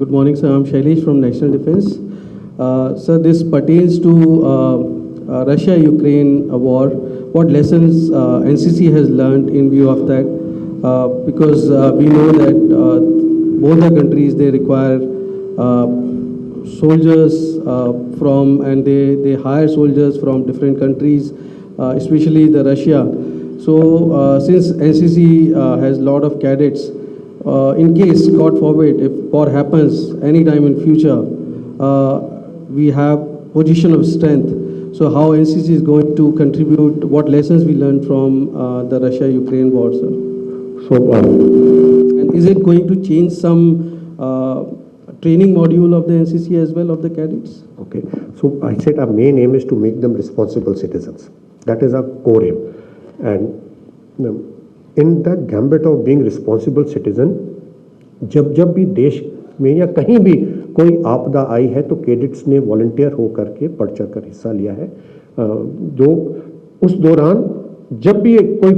Good morning, sir. I'm Shailesh from National Defense. Sir, this pertains to Russia-Ukraine war. What lessons NCC has learned in view of that? Because we know that both the countries, they require soldiers and they hire soldiers from different countries, especially the Russia. So since NCC has a lot of cadets, in case, God forbid, if war happens anytime in future, we have position of strength. So how NCC is going to contribute, what lessons we learned from the Russia-Ukraine war, sir? And is it going to change some training module of the NCC as well, of the cadets? Okay, so I said our main aim is to make them responsible citizens. That is our core aim. And in the gambit of being responsible citizen, जब भी देश में या कहीं भी कोई आपदा आई है तो कैडेट्स ने वॉलंटियर होकर के बढ़ चढ़कर हिस्सा लिया है। जो उस दौरान जब भी कोई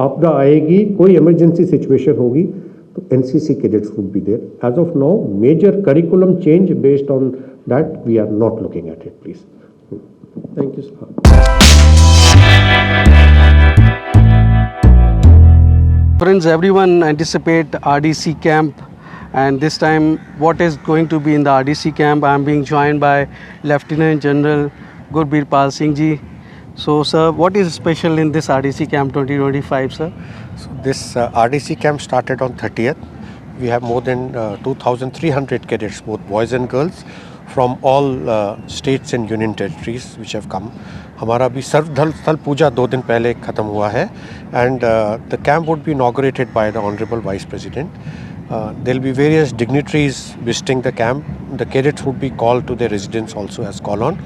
आपदा आएगी, कोई इमरजेंसी सिचुएशन होगी, तो NCC cadets would be there. As of now major curriculum change based on that we are not looking at it, please. Thank you sir. Friends, everyone anticipate RDC camp, and this time what is going to be in the RDC camp? I am being joined by Lieutenant General Gurbirpal Singh ji. So sir, what is special in this RDC camp 2025, sir? So this RDC camp started on 30th. We have more than 2,300 cadets, both boys and girls, from all states and union territories which have come. हमारा भी सर्वधर्म स्थल पूजा 2 दिन पहले ख़त्म हुआ है, and the camp would be inaugurated by the Honorable Vice President. There will be various dignitaries visiting the camp. The cadets would be called to their residence also as call-on,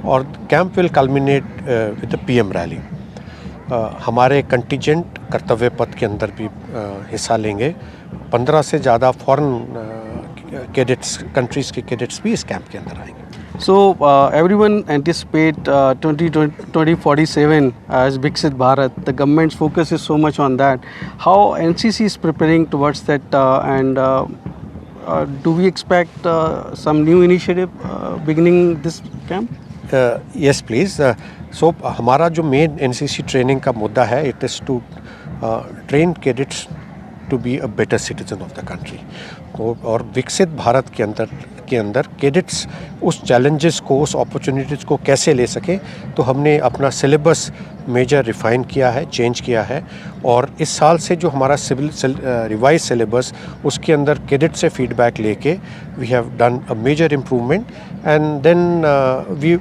और camp will culminate with the PM rally. हमारे contingent कर्तव्य पथ के अंदर भी हिस्सा लेंगे. 15 से ज़्यादा फॉरेन कैडेट्स कंट्रीज़ के कैडेट्स भी इस कैंप के अंदर आएंगे. So everyone anticipate 2047 as Viksit Bharat. The government's focus is so much on that. How NCC is preparing towards that, and do we expect some new initiative beginning this camp? Yes, please. So हमारा जो main NCC training का मुद्दा है, it is to train cadets to be a better citizen of the country. और विकसित भारत के अंदर cadets उस चैलेंजेस को, उस अपॉर्चुनिटीज़ को कैसे ले सके, तो हमने अपना सिलेबस मेजर रिफ़ाइन किया है, चेंज किया है. और इस साल से जो हमारा रिवाइज सिलेबस, उसके अंदर कैडेट से फीडबैक लेके we have done a major improvement. And then we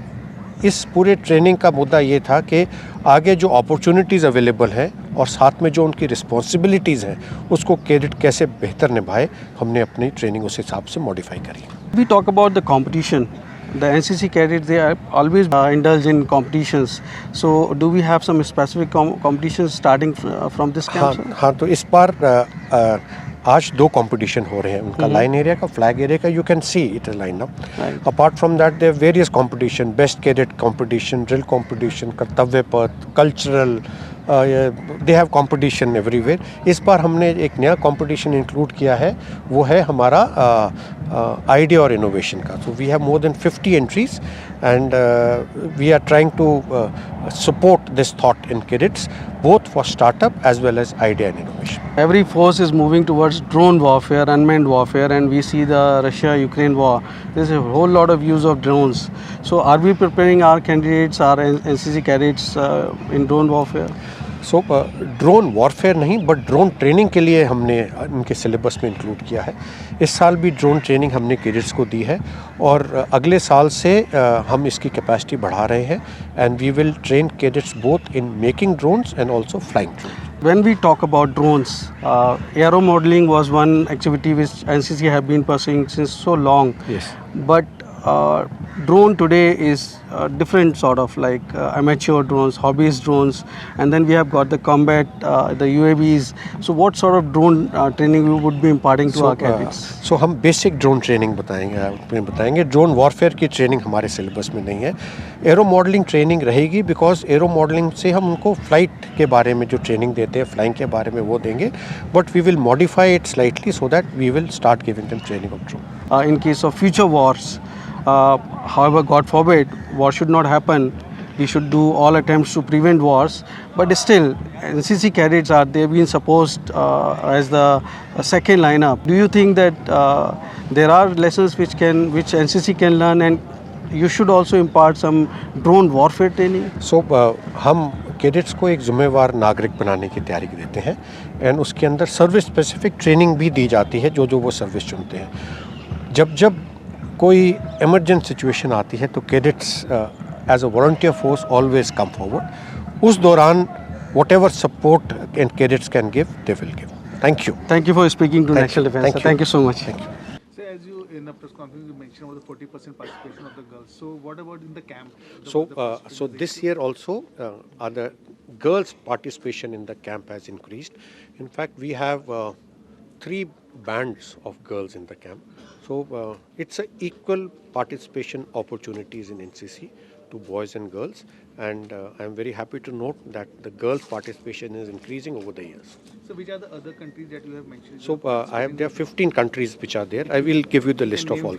इस पूरे ट्रेनिंग का मुद्दा ये था कि आगे जो अपॉर्चुनिटीज़ अवेलेबल हैं और साथ में जो उनकी रिस्पॉन्सिबिलिटीज़ हैं, उसको कैडेट कैसे बेहतर निभाए, हमने अपनी ट्रेनिंग उस हिसाब से मॉडिफाई करी. We talk about the competition. The NCC cadets, they are always indulge in competitions. So do we have some specific competitions starting from this camp? हाँ, तो इस बार आज 2 कंपटीशन हो रहे हैं. उनका लाइन एरिया का, फ्लैग एरिया का. You can see it is line up. Apart from that there various competition, best cadet competition, drill competition, Kartavya Path, cultural, they have competition everywhere. इस बार हमने एक नया कंपटीशन इंक्लूड किया है, वो है हमारा आइडिया और इनोवेशन का. So we have more than 50 entries and we are trying to support this thought in cadets, both for startup as well as idea and innovation. Every force is moving towards drone warfare, unmanned warfare, and we see the Russia-Ukraine war. There's a whole lot of use of drones. So are we preparing our candidates, our NCC cadets in drone warfare? So drone warfare नहीं, but drone training के लिए हमने इनके syllabus में include किया है. इस साल भी ड्रोन ट्रेनिंग हमने कैडेट्स को दी है, और अगले साल से हम इसकी कैपेसिटी बढ़ा रहे हैं. And we will train cadets both in making drones and also flying drones. When we talk about drones, aero modeling was one activity which NCC have been pursuing since so long. Yes. But drone today is different sort of like amateur drones, hobbyist drones, and then we have got the combat, the UAVs. So what sort of drone training we would be imparting to our cadets? सो हम basic drone training बताएंगे drone warfare की training हमारे syllabus में नहीं है aero modelling training रहेगी because aero modelling से हम उनको फ्लाइट के बारे में जो ट्रेनिंग देते हैं फ्लाइंग के बारे में वो देंगे but we will modify it slightly so that we will start giving them training of drone In case of future wars, however, God forbid, war should not happen. We should do all attempts to prevent wars. But still, NCC cadets they've been supposed as the second lineup. Do you think that there are lessons which NCC can learn, and you should also impart some drone warfare training? सो हम cadets को एक जिम्मेवार नागरिक बनाने की तैयारी देते हैं एंड उसके अंदर सर्विस स्पेसिफिक ट्रेनिंग भी दी जाती है जो वो सर्विस चुनते हैं जब कोई इमरजेंट सिचुएशन आती है तो cadets as a volunteer force always come forward उस दौरान whatever support and cadets can give they will give thank you Thank you for speaking to National Defense. Thank you. Thank you so much. Thank you. So as you in the press conference you mentioned about the 40% participation of the girls. So what about in the camp? So this year also the girls' participation in the camp has increased. In fact, we have 3 bands of girls in the camp. So it's a equal participation opportunities in NCC to boys and girls, and I'm very happy to note that the girls' participation is increasing over the years. So which are the other countries that you have mentioned? So there are 15 countries which are there. I will give you the list of all.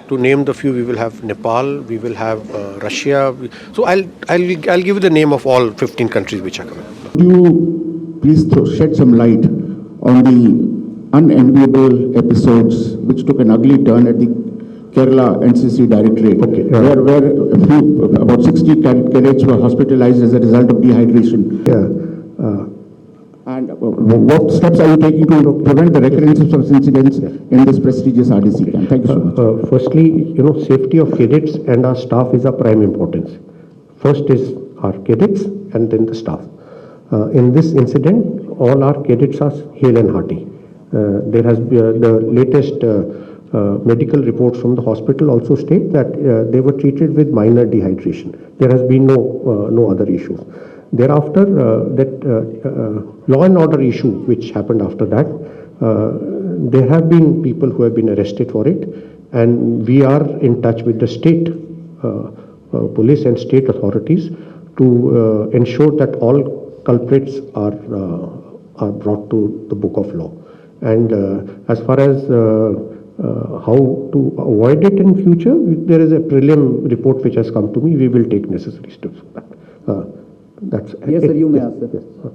To name the few, we will have Nepal, we will have Russia. So I'll give you the name of all 15 countries which are coming. Could you please shed some light on the unenviable episodes which took an ugly turn at the Kerala NCC Directorate, where about 60 cadets were hospitalized as a result of dehydration? And what steps are you taking to prevent the recurrence of such incidents in this prestigious RDC camp? Thank you so much. Firstly, safety of cadets and our staff is of prime importance. First is our cadets and then the staff. In this incident, all our cadets are hale and hearty. There has been the latest medical reports from the hospital also state that they were treated with minor dehydration. There has been no other issues. Thereafter, that law and order issue which happened after that, there have been people who have been arrested for it, and we are in touch with the state police and state authorities to ensure that all culprits are brought to the book of law. And as far as how to avoid it in future, there is a prelim report which has come to me. We will take necessary steps for that. That's yes, sir. You may ask, sir.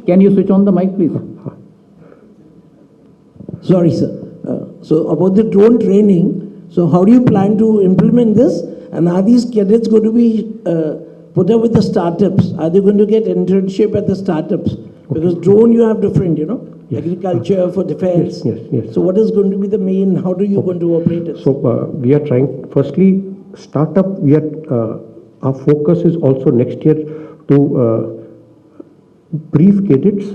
Can you switch on the mic, please? Sorry, sir. So about the drone training, so how do you plan to implement this? And are these cadets going to be put up with the startups? Are they going to get internship at the startups? Because drone you have different, Yes. agriculture for defense. Yes. So what is going to be the main, how do you going to operate it? So we are trying, firstly, startup, our focus is also next year to brief cadets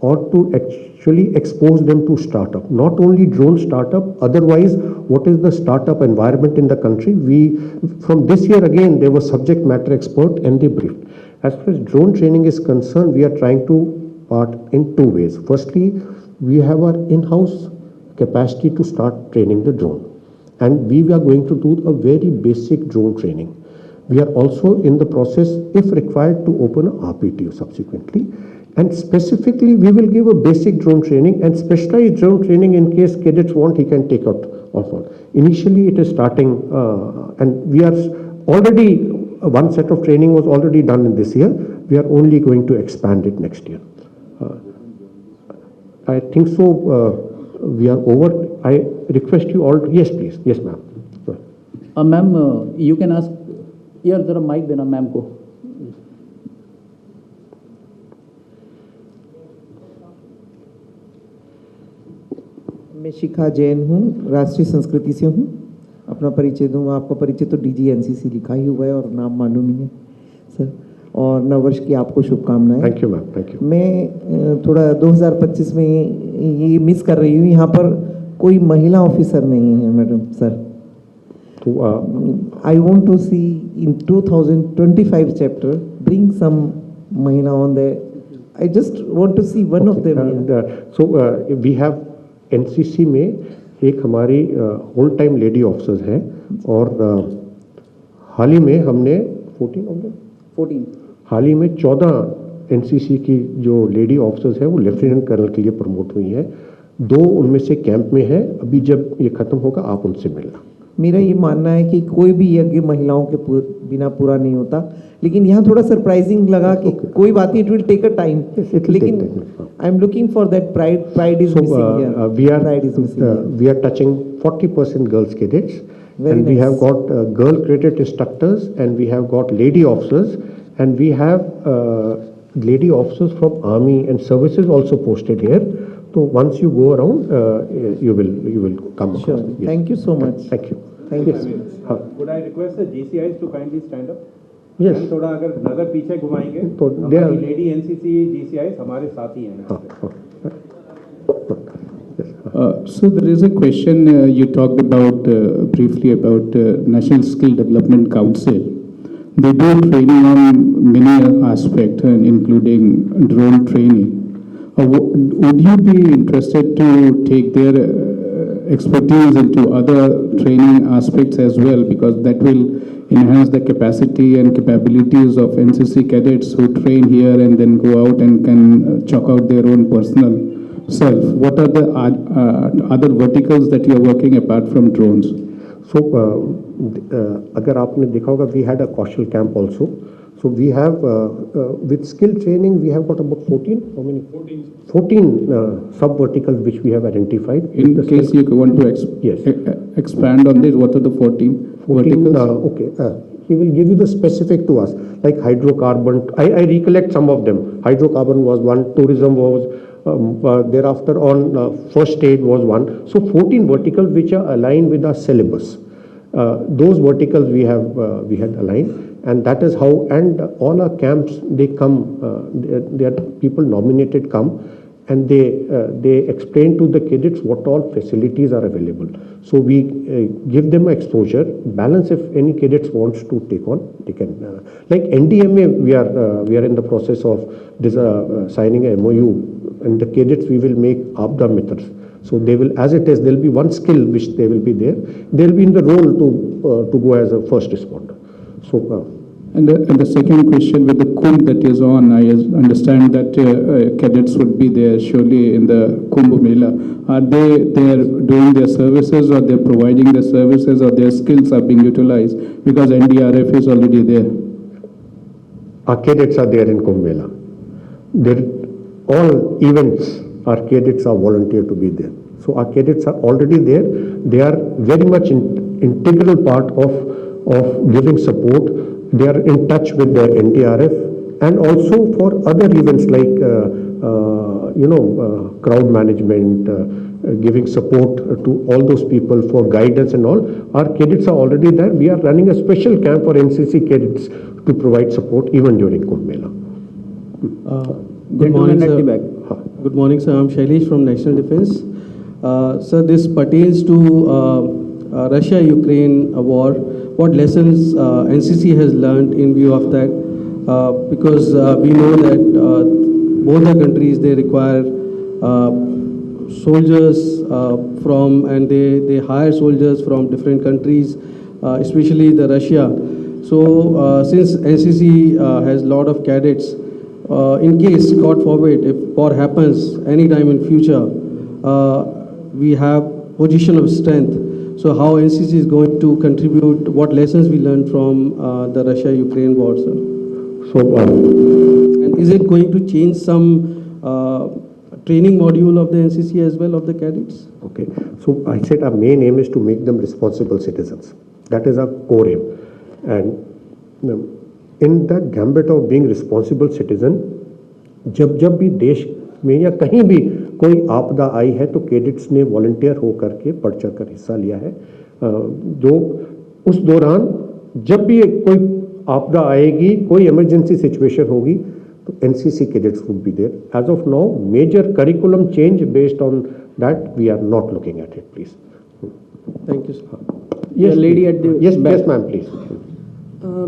or to actually expose them to startup. Not only drone startup, otherwise, what is the startup environment in the country? From this year again, there was subject matter expert and they briefed. As far as drone training is concerned, we are trying to part in 2 ways. Firstly, we have our in-house capacity to start training the drone. And we are going to do a very basic drone training. We are also in the process, if required, to open a RPTO subsequently. And specifically, we will give a basic drone training and specialized drone training in case cadets want, he can take out also. Initially, it is starting, and we are already, one set of training was already done in this year. We are only going to expand it next year. I think so. We are over. I request you all. Yes, please. Yes, ma'am. Ma'am, you can ask. Here, जरा mic देना ma'am को. मैं शिखा जैन हूँ, राष्ट्रीय संस्कृति से हूँ। अपना परिचय दूँ, आपका परिचय तो डीजी एनसीसी लिखा ही हुआ है और नाम मालूम ही है सर। और नववर्ष की आपको शुभकामनाएं। Thank you ma'am, thank you. मैं थोड़ा 2025 में ये मिस कर रही हूँ, यहाँ पर कोई महिला ऑफिसर नहीं है मैडम सर। तो I want to see in 2025 chapter bring some mahila on the, I just want to see one of them. So we have NCC में एक हमारी होल टाइम लेडी ऑफिसर्स हैं, और हाल ही में हमने 14 हाल ही में 14 एनसीसी की जो लेडी ऑफिसर्स हैं वो लेफ्टिनेंट कर्नल के लिए प्रमोट हुई हैं। 2 उनमें से कैंप में है, अभी जब ये खत्म होगा आप उनसे मिलना। मेरा ये मानना है कि कोई भी यज्ञ महिलाओं के बिना पूरा नहीं होता, लेकिन यहाँ थोड़ा सरप्राइजिंग लगा कि कोई बात नहीं, it will take a time, लेकिन I am looking for that pride is missing here, pride is missing. We are touching 40% girls cadets, Very and we nice. have got girl cadet instructors, and we have got lady officers, and we have lady officers from army and services also posted here. So once you go around, you will come across. Sure. Yes. Thank you so much. Thank you. Thank Yes. you. Would I request the GCIs to kindly stand up? Yes. Ma'am थोड़ा अगर नजर पीछे घुमाएंगे तो they are- हमारी lady NCC GCIs हमारे साथ ही हैं यहाँ पे। So there is a question you talked about briefly about National Skill Development Council. They do training on many aspects, including drone training. Would you be interested to take their expertise into other training aspects as well, because that will enhance the capacity and capabilities of NCC cadets who train here and then go out and can chalk out their own personal self? What are the other verticals that you are working apart from drones? So अगर आपने देखा होगा, we had a Kaushal camp also. So we have with skill training we have got about 14, how many? 14 sub verticals which we have identified. In case you want to Yes. expand on this, what are the 14 verticals? Okay. He will give you the specific to us, like hydrocarbon. I recollect some of them. Hydrocarbon was one, tourism was thereafter on first aid was one. So 14 verticals which are aligned with our syllabus. Those verticals we had aligned, and that is how. And all our camps, they come. There are people nominated come, and they explain to the cadets what all facilities are available. So we give them exposure, balance. If any cadets wants to take on, they can. Like NDMA, we are in the process of signing a MOU, and the cadets we will make Abda Mitras. So they will, as it is, there will be one skill which they will be there. They will be in the role to go as a first responder. So. And the second question, with the Kumbh that is on, I understand that cadets would be there surely in the Kumbh Mela. Are they there doing their services, or they're providing their services, or their skills are being utilized? Because NDRF is already there. Our cadets are there in Kumbh Mela. All events, our cadets are volunteer to be there. So our cadets are already there. They are very much integral part of giving support. They are in touch with the NDRF, and also for other events like crowd management, giving support to all those people for guidance and all. Our cadets are already there. We are running a special camp for NCC cadets to provide support even during Kumbh Mela. Good morning, sir. Good morning, sir. I'm Shailesh from National Defense. Sir, this pertains to Russia-Ukraine war. What lessons NCC has learned in view of that? Because we know that both the countries, they require soldiers and they hire soldiers from different countries, especially the Russia. So since NCC has a lot of cadets, in case, God forbid, if war happens anytime in future, we have position of strength. So how NCC is going to contribute, what lessons we learned from the Russia-Ukraine war, sir? So, and is it going to change some training module of the NCC as well, of the cadets? okay. So I said our main aim is to make them responsible citizens. That is our core aim. And in the gambit of being responsible citizen, जब भी देश में या कहीं भी कोई आपदा आई है तो कैडेट्स ने वॉलंटियर हो करके बढ़ चढ़कर हिस्सा लिया है। जो उस दौरान जब भी कोई आपदा आएगी, कोई इमरजेंसी सिचुएशन होगी, तो NCC cadets would be there. As of now major curriculum change based on that we are not looking at it. Please. Thank you, sir. Yes, lady at the yes, back. yes, ma'am, please.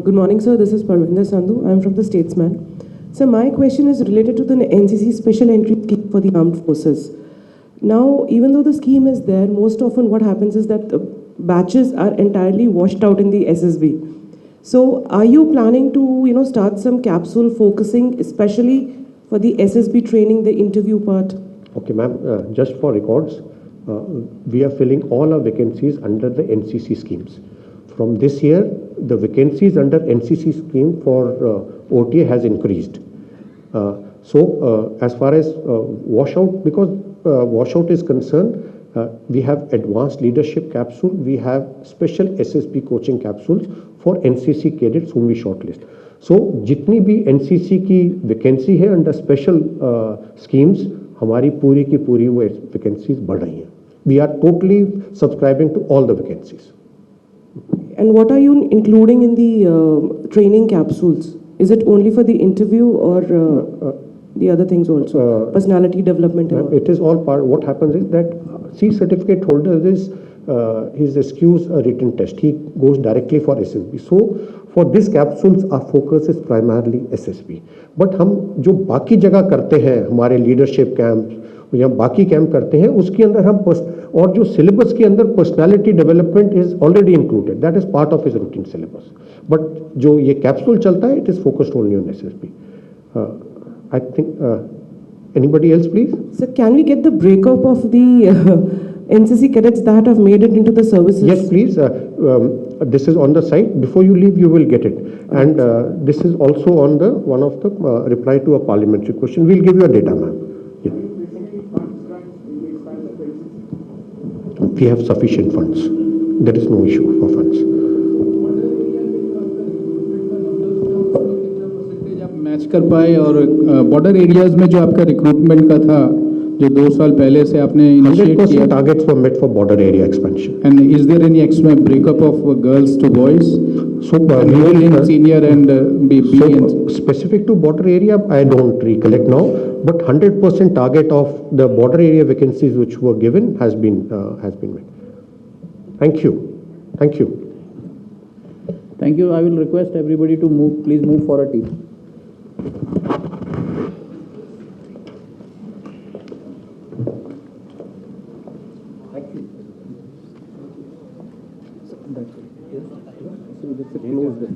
Good morning, sir. This is Parvinder Sandhu. I am from the Statesman. So my question is related to the NCC Special Entry Scheme for the Armed Forces. Now, even though the scheme is there, most often what happens is that the batches are entirely washed out in the SSB. So are you planning to, start some capsule focusing especially for the SSB training, the interview part? Okay, ma'am, just for records, we are filling all our vacancies under the NCC schemes. From this year, the vacancies under NCC scheme for OTA has increased. So, as far as washout, because washout is concerned, we have advanced leadership capsule, we have special SSB coaching capsules for NCC cadets whom we shortlist. So, जितनी भी NCC की vacancy है under special schemes, हमारी पूरी की पूरी वो vacancies बढ़ रही हैं. We are totally subscribing to all the vacancies. And what are you including in the training capsules? Is it only for the interview or the other things also? Personality development and all? It is all part. What happens is that C certificate holder is his excuse a written test. He goes directly for SSB. So for these capsules, our focus is primarily SSB. But हम जो बाकी जगह करते हैं, हमारे leadership camps या बाकी camp करते हैं, उसके अंदर हम और जो सिलेबस के अंदर personality development is already included, that is part of his routine syllabus. But जो ये कैप्सूल चलता है, it is focused only on SSB. I think anybody else please. So can we get the breakup of the NCC cadets that have made it into the services? Yes, please. This is on the site. Before you leave, you will get it. And this is also on the one of the reply to a parliamentary question. We'll give you a data, ma'am. Yeah. We have sufficient funds. There is no issue for funds. आप match कर पाए, और border areas में जो आपका recruitment का था, जो 2 साल पहले से आपने इनिशिएट किया, 100% targets were met for border area expansion. and is there any breakup of girls to boys? So Male in senior and B and specific to border area, I don't recollect now, but 100% target of the border area vacancies which were given has been met. Thank you. Thank you. Thank you. I will request everybody to move. Please move for a tea. That's it. Yes. So let's close this.